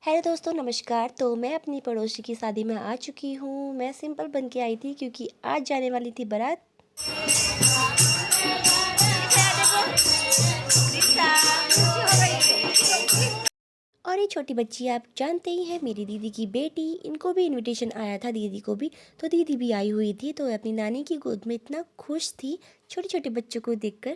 Hello दोस्तों, नमस्कार। तो मैं अपनी पड़ोसी की शादी में आ चुकी हूँ। मैं सिंपल बन के आई थी क्योंकि आज जाने वाली थी बारात। और ये छोटी बच्ची आप जानते ही हैं, मेरी दीदी की बेटी। इनको भी इनविटेशन आया था, दीदी को भी। तो दीदी भी आई हुई थी, तो अपनी नानी की गोद में इतना खुश थी छोटे छोटे बच्चों को देखकर।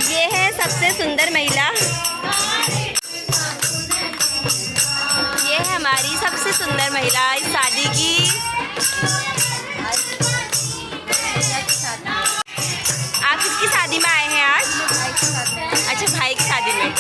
ये है सबसे सुंदर महिला। ये है हमारी सबसे सुंदर महिला इस शादी की। आप किसकी शादी में आए हैं आज? अच्छा, भाई की शादी में।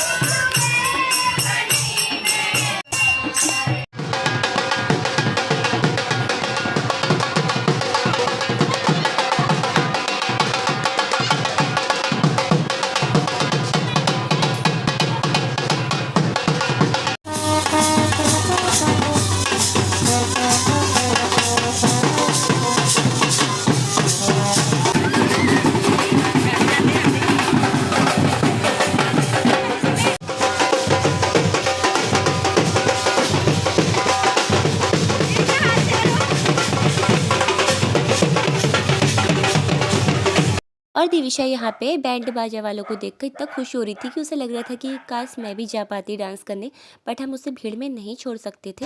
और दिविशा यहाँ पे बैंड बाजा वालों को देखकर इतना खुश हो रही थी कि उसे लग रहा था कि काश मैं भी जा पाती डांस करने, बट हम उसे भीड़ में नहीं छोड़ सकते थे।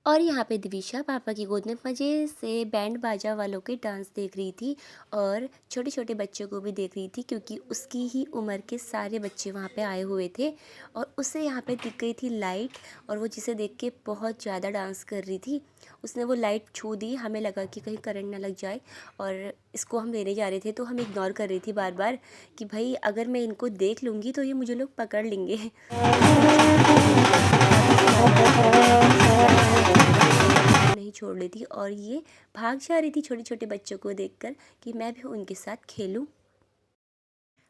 और यहाँ पे दिविशा पापा की गोद में मज़े से बैंड बाजा वालों के डांस देख रही थी और छोटे छोटे बच्चों को भी देख रही थी, क्योंकि उसकी ही उम्र के सारे बच्चे वहाँ पे आए हुए थे। और उसे यहाँ पे दिख गई थी लाइट, और वो जिसे देख के बहुत ज़्यादा डांस कर रही थी। उसने वो लाइट छू दी, हमें लगा कि कहीं करंट ना लग जाए, और इसको हम लेने जा रहे थे तो हम इग्नोर कर रही थी बार बार कि भाई अगर मैं इनको देख लूँगी तो ये मुझे लोग पकड़ लेंगे। नहीं छोड़ रही थी और ये भाग जा रही थी छोटे छोटे बच्चों को देखकर कि मैं भी उनके साथ खेलूं।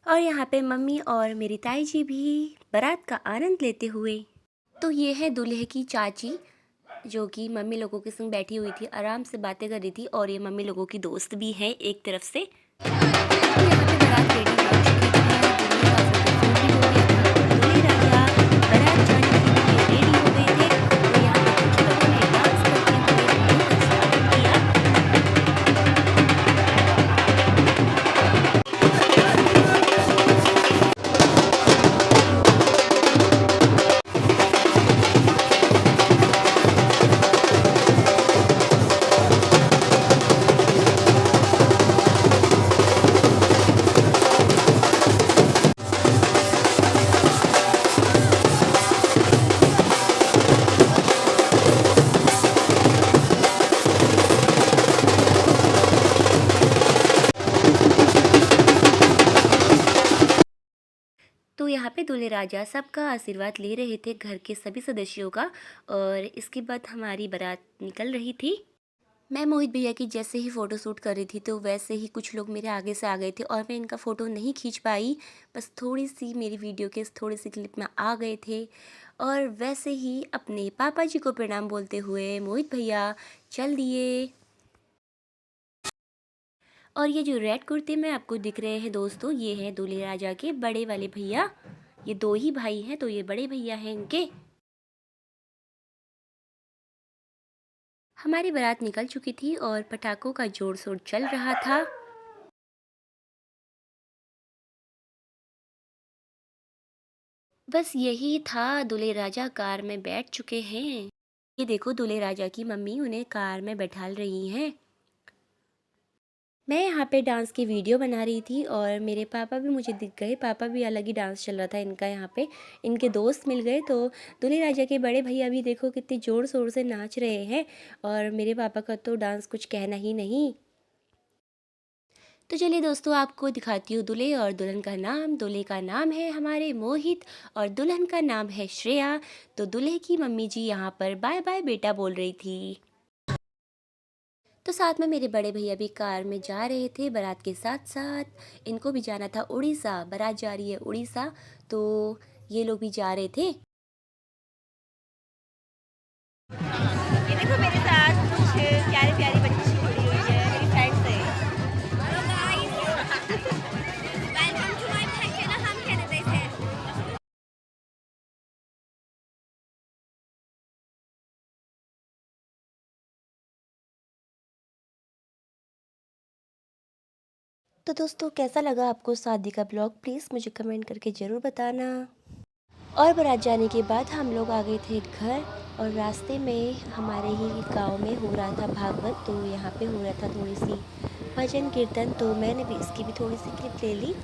और यहाँ पे मम्मी और मेरी ताई जी भी बारात का आनंद लेते हुए। तो ये है दूल्हे की चाची, जो कि मम्मी लोगों के संग बैठी हुई थी, आराम से बातें कर रही थी, और ये मम्मी लोगों की दोस्त भी है एक तरफ से। तो यहाँ पे बारात रेडी हो चुकी थी, दूल्हे राजा बारात जाने के लिए रेडी हो गए थे। तो यहाँ पे कुछ लोगों ने डांस करते हुए उनका स्वागत किया। तो यहाँ पे दूल्हे राजा सबका आशीर्वाद ले रहे थे, घर के सभी सदस्यों का। और इसके बाद हमारी बारात निकल रही थी। मैं मोहित भैया की जैसे ही फ़ोटो शूट कर रही थी, तो वैसे ही कुछ लोग मेरे आगे से आ गए थे और मैं इनका फ़ोटो नहीं खींच पाई। बस थोड़ी सी मेरी वीडियो के थोड़ी सी क्लिप में आ गए थे। और वैसे ही अपने पापा जी को प्रणाम बोलते हुए मोहित भैया चल दिए। और ये जो रेड कुर्ते में आपको दिख रहे हैं दोस्तों, ये है दूल्हे राजा के बड़े वाले भैया। ये दो ही भाई हैं तो ये बड़े भैया हैं इनके। हमारी बारात निकल चुकी थी और पटाखों का जोर शोर चल रहा था। बस यही था, दूल्हे राजा कार में बैठ चुके हैं। ये देखो दूल्हे राजा की मम्मी उन्हें कार में बैठाल रही हैं। मैं यहाँ पे डांस की वीडियो बना रही थी और मेरे पापा भी मुझे दिख गए। पापा भी अलग ही डांस चल रहा था इनका यहाँ पे। इनके दोस्त मिल गए तो दूल्हे राजा के बड़े भैया भी देखो कितनी ज़ोर शोर से नाच रहे हैं और मेरे पापा का तो डांस कुछ कहना ही नहीं। तो चलिए दोस्तों आपको दिखाती हूँ दूल्हे और दुल्हन का नाम। दूल्हे का नाम है हमारे मोहित और दुल्हन का नाम है श्रेया। तो दूल्हे की मम्मी जी यहाँ पर बाय बाय बेटा बोल रही थी। तो साथ में मेरे बड़े भैया भी कार में जा रहे थे बारात के साथ साथ। इनको भी जाना था उड़ीसा, बारात जा रही है उड़ीसा, तो ये लोग भी जा रहे थे। ये देखो मेरे साथ कुछ प्यारी-प्यारी बच्ची जुड़ी हुई है, मेरी फ्रेंड्स है। Hello guys welcome to my channel हम कहते थे। तो दोस्तों कैसा लगा आपको शादी का ब्लॉग, प्लीज़ मुझे कमेंट करके ज़रूर बताना। और बारात जाने के बाद हम लोग आ गए थे घर और रास्ते में हमारे ही गांव में हो रहा था भागवत, तो यहाँ पे हो रहा था थोड़ी सी भजन कीर्तन, तो मैंने भी इसकी भी थोड़ी सी क्लिप ले ली।